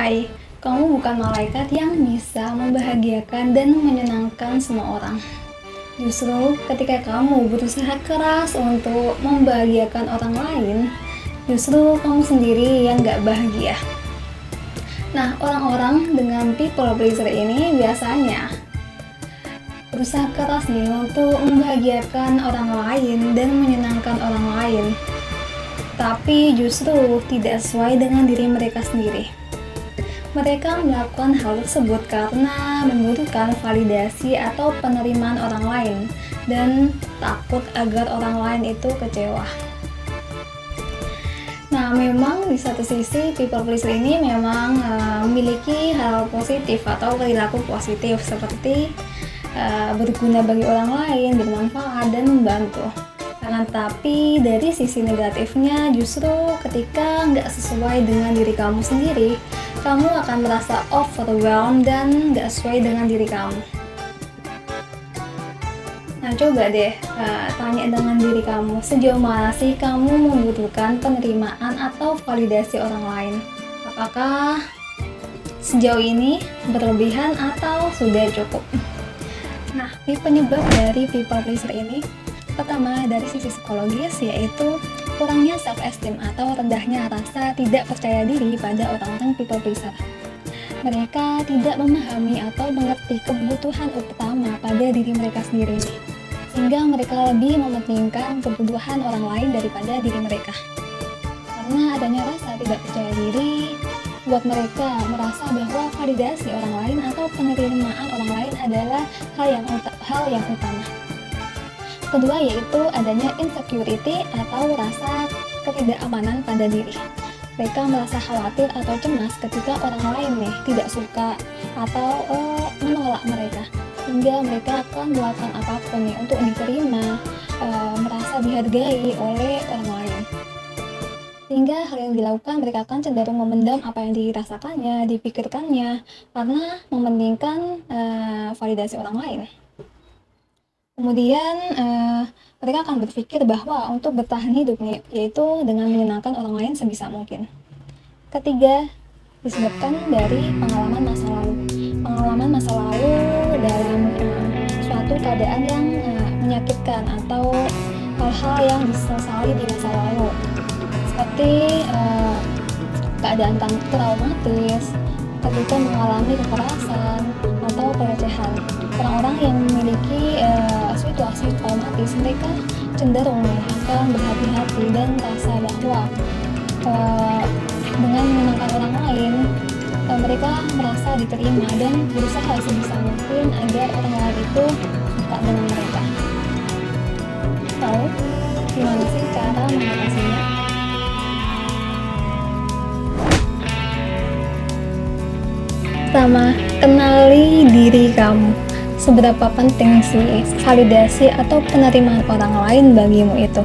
Hai, kamu bukan malaikat yang bisa membahagiakan dan menyenangkan semua orang. Justru ketika kamu berusaha keras untuk membahagiakan orang lain, justru kamu sendiri yang gak bahagia. Nah, orang-orang dengan people pleaser ini biasanya berusaha keras nih untuk membahagiakan orang lain dan menyenangkan orang lain, tapi justru tidak sesuai dengan diri mereka sendiri. Mereka melakukan hal tersebut karena membutuhkan validasi atau penerimaan orang lain dan takut agar orang lain itu kecewa. Nah, memang di satu sisi people pleaser ini memang memiliki hal positif atau perilaku positif seperti berguna bagi orang lain, bermanfaat dan membantu. Tapi dari sisi negatifnya justru ketika nggak sesuai dengan diri kamu sendiri, kamu akan merasa overwhelmed dan nggak sesuai dengan diri kamu. Nah, coba deh tanya dengan diri kamu, sejauh mana sih kamu membutuhkan penerimaan atau validasi orang lain? Apakah sejauh ini berlebihan atau sudah cukup? Nah, penyebab dari people pleaser ini pertama dari sisi psikologis, yaitu kurangnya self-esteem atau rendahnya rasa tidak percaya diri pada orang-orang people pleaser. Mereka tidak memahami atau mengerti kebutuhan utama pada diri mereka sendiri, sehingga mereka lebih mementingkan kebutuhan orang lain daripada diri mereka. Karena adanya rasa tidak percaya diri, buat mereka merasa bahwa validasi orang lain atau penerimaan orang lain adalah hal yang utama. Kedua yaitu adanya insecurity atau rasa ketidakamanan pada diri. Mereka merasa khawatir atau cemas ketika orang lain tidak suka atau menolak mereka, sehingga mereka akan melakukan apapun untuk diterima, merasa dihargai oleh orang lain. Sehingga hal yang dilakukan mereka akan cenderung memendam apa yang dirasakannya, dipikirkannya, karena mementingkan validasi orang lain. Kemudian mereka akan berpikir bahwa untuk bertahan hidup yaitu dengan menyenangkan orang lain sebisa mungkin. Ketiga, disebabkan dari pengalaman masa lalu. Pengalaman masa lalu dalam suatu keadaan yang menyakitkan atau hal-hal yang disesali di masa lalu, seperti keadaan traumatis, ketika mengalami kekerasan atau pelecehan. Orang-orang yang memiliki situasi traumatis, mereka cenderung akan berhati-hati dan merasa bahwa dengan menyenangkan orang lain, mereka merasa diterima dan berusaha sebisa mungkin agar orang lain itu suka dengan mereka. Lalu, gimana sih cara mengatasinya? Pertama, kenali diri kamu. Seberapa penting sih validasi atau penerimaan orang lain bagimu itu?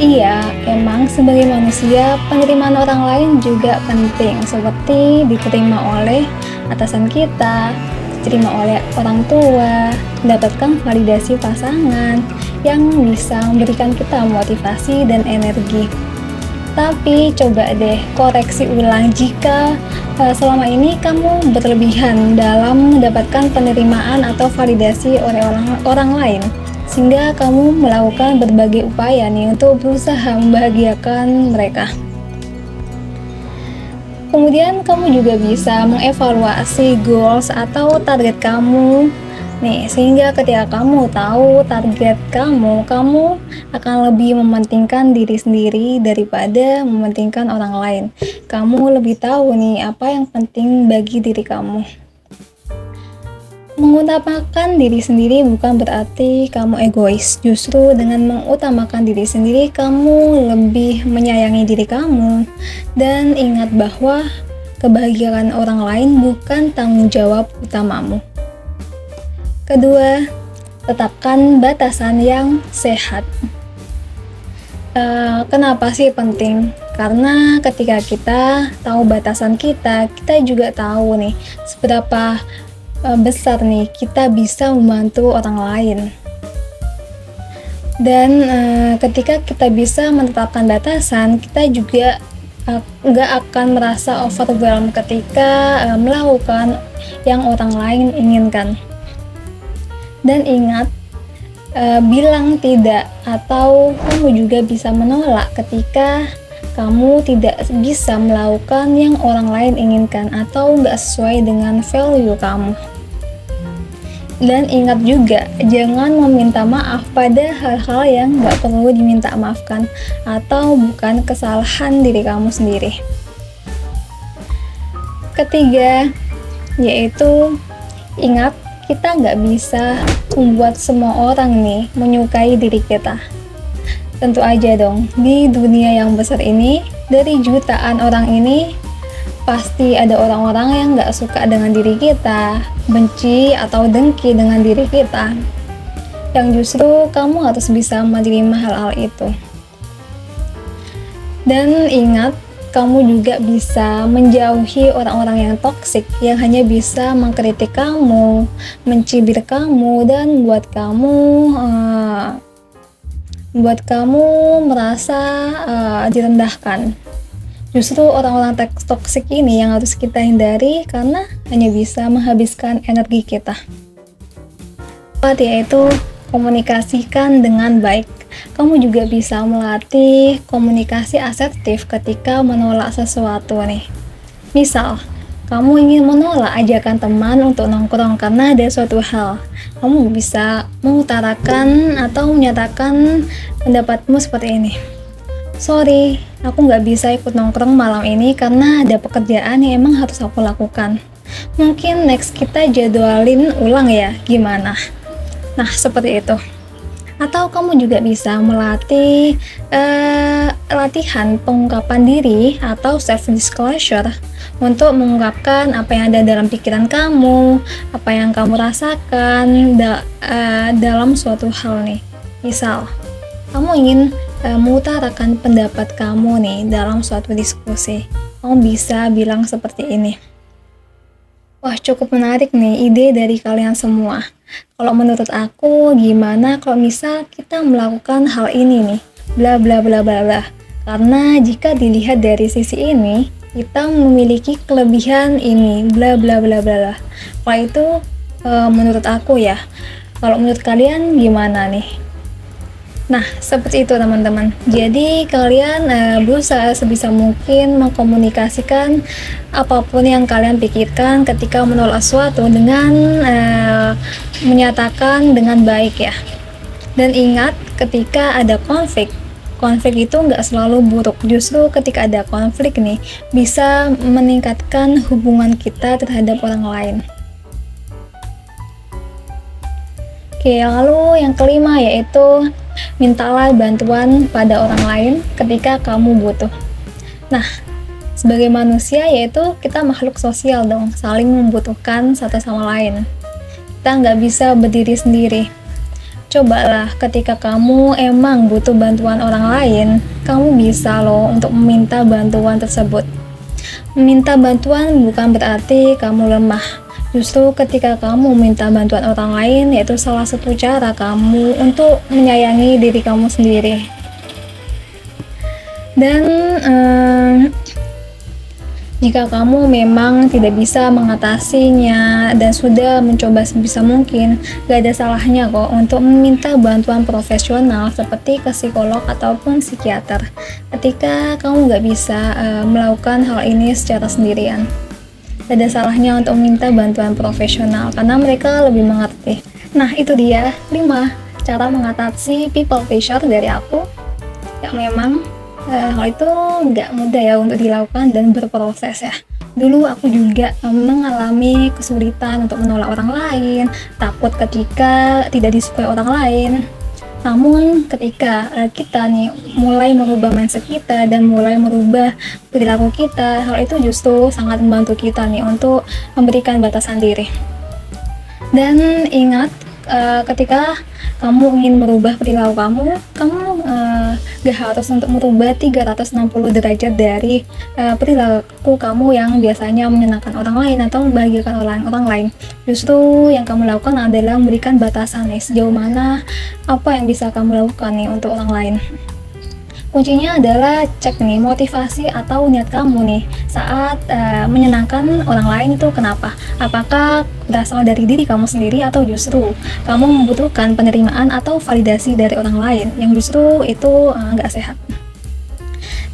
Iya, emang sebagai manusia, penerimaan orang lain juga penting, seperti diterima oleh atasan kita, diterima oleh orang tua, mendapatkan validasi pasangan yang bisa memberikan kita motivasi dan energi. Tapi coba deh koreksi ulang jika selama ini kamu berlebihan dalam mendapatkan penerimaan atau validasi oleh orang lain, sehingga kamu melakukan berbagai upaya untuk berusaha membahagiakan mereka. Kemudian kamu juga bisa mengevaluasi goals atau target kamu sehingga ketika kamu tahu target kamu akan lebih mementingkan diri sendiri daripada mementingkan orang lain. Kamu lebih tahu apa yang penting bagi diri kamu. Mengutamakan diri sendiri bukan berarti kamu egois. Justru dengan mengutamakan diri sendiri, kamu lebih menyayangi diri kamu. Dan ingat bahwa kebahagiaan orang lain bukan tanggung jawab utamamu. Kedua, tetapkan batasan yang sehat. Kenapa sih penting? Karena ketika kita tahu batasan kita juga tahu seberapa besar kita bisa membantu orang lain. Dan ketika kita bisa menetapkan batasan, kita juga nggak akan merasa overwhelmed ketika melakukan yang orang lain inginkan. Dan ingat, bilang tidak atau kamu juga bisa menolak ketika kamu tidak bisa melakukan yang orang lain inginkan atau nggak sesuai dengan value kamu. Dan ingat juga, jangan meminta maaf pada hal-hal yang nggak perlu diminta maafkan atau bukan kesalahan diri kamu sendiri. Ketiga, yaitu ingat, kita nggak bisa membuat semua orang nih menyukai diri kita. Tentu aja dong, di dunia yang besar ini, dari jutaan orang ini, pasti ada orang-orang yang nggak suka dengan diri kita, benci atau dengki dengan diri kita, yang justru kamu harus bisa menerima hal-hal itu. Dan ingat, kamu juga bisa menjauhi orang-orang yang toksik yang hanya bisa mengkritik kamu, mencibir kamu, dan buat kamu merasa direndahkan. Justru orang-orang toksik ini yang harus kita hindari karena hanya bisa menghabiskan energi kita. Yaitu komunikasikan dengan baik. Kamu juga bisa melatih komunikasi asertif ketika menolak sesuatu nih. Misal, kamu ingin menolak ajakan teman untuk nongkrong karena ada suatu hal. Kamu bisa mengutarakan atau menyatakan pendapatmu seperti ini. Sorry, aku nggak bisa ikut nongkrong malam ini karena ada pekerjaan yang emang harus aku lakukan. Mungkin next kita jadwalin ulang ya, gimana? Nah, seperti itu. Atau kamu juga bisa melatih latihan pengungkapan diri atau self-disclosure untuk mengungkapkan apa yang ada dalam pikiran kamu, apa yang kamu rasakan dalam suatu hal nih. Misal, kamu ingin mengutarakan pendapat kamu nih dalam suatu diskusi. Kamu bisa bilang seperti ini. Wah, cukup menarik nih ide dari kalian semua. Kalau menurut aku, gimana kalau misal kita melakukan hal ini nih, bla bla bla bla bla. Karena jika dilihat dari sisi ini, kita memiliki kelebihan ini, bla bla bla bla bla. Kalau itu menurut aku ya. Kalau menurut kalian gimana nih? Nah, seperti itu teman-teman. Jadi kalian berusaha sebisa mungkin mengkomunikasikan apapun yang kalian pikirkan ketika menolak sesuatu dengan menyatakan dengan baik ya. Dan ingat, ketika ada konflik itu nggak selalu buruk. Justru ketika ada konflik nih, bisa meningkatkan hubungan kita terhadap orang lain. Oke, lalu yang kelima yaitu mintalah bantuan pada orang lain ketika kamu butuh. Nah, sebagai manusia yaitu kita makhluk sosial dong, saling membutuhkan satu sama lain. Kita nggak bisa berdiri sendiri. Cobalah ketika kamu emang butuh bantuan orang lain, kamu bisa loh untuk meminta bantuan tersebut. Meminta bantuan bukan berarti kamu lemah. Justru ketika kamu minta bantuan orang lain, yaitu salah satu cara kamu untuk menyayangi diri kamu sendiri. Dan jika kamu memang tidak bisa mengatasinya dan sudah mencoba sebisa mungkin, gak ada salahnya kok untuk meminta bantuan profesional seperti ke psikolog ataupun psikiater ketika kamu gak bisa melakukan hal ini secara sendirian. Ada salahnya untuk meminta bantuan profesional karena mereka lebih mengerti. Nah, itu dia 5 cara mengatasi people pleasure dari aku. Ya memang hal itu nggak mudah ya untuk dilakukan dan berproses ya. Dulu aku juga mengalami kesulitan untuk menolak orang lain, takut ketika tidak disukai orang lain. Namun ketika kita nih mulai merubah mindset kita dan mulai merubah perilaku kita, hal itu justru sangat membantu kita nih untuk memberikan batasan diri. Dan ingat, ketika kamu ingin merubah perilaku kamu gak harus untuk merubah 360 derajat dari perilaku kamu yang biasanya menyenangkan orang lain atau membahagiakan orang lain. Justru yang kamu lakukan adalah memberikan batasan nih, sejauh mana apa yang bisa kamu lakukan nih untuk orang lain. Kuncinya adalah cek nih motivasi atau niat kamu nih saat menyenangkan orang lain itu kenapa? Apakah berasal dari diri kamu sendiri atau justru kamu membutuhkan penerimaan atau validasi dari orang lain yang justru itu nggak sehat.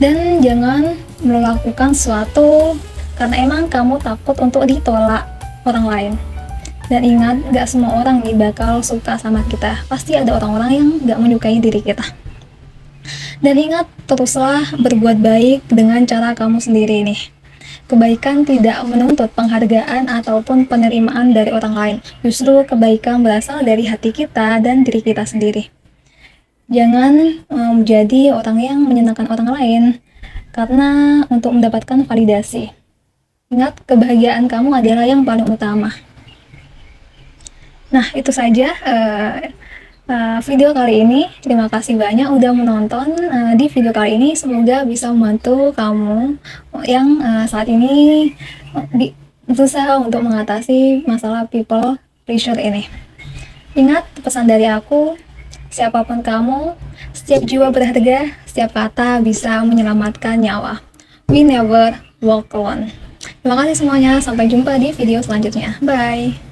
Dan jangan melakukan sesuatu karena emang kamu takut untuk ditolak orang lain. Dan ingat, gak semua orang nih bakal suka sama kita. Pasti ada orang-orang yang gak menyukai diri kita. Dan ingat, teruslah berbuat baik dengan cara kamu sendiri nih. Kebaikan tidak menuntut penghargaan ataupun penerimaan dari orang lain. Justru kebaikan berasal dari hati kita dan diri kita sendiri. Jangan menjadi orang yang menyenangkan orang lain karena untuk mendapatkan validasi. Ingat, kebahagiaan kamu adalah yang paling utama. Nah, itu saja video kali ini. Terima kasih banyak udah menonton di video kali ini. Semoga bisa membantu kamu yang saat ini berusaha untuk mengatasi masalah people pleasure ini. Ingat pesan dari aku, siapapun kamu, setiap jiwa berharga, setiap kata bisa menyelamatkan nyawa. We never walk alone. Terima kasih semuanya, sampai jumpa di video selanjutnya. Bye!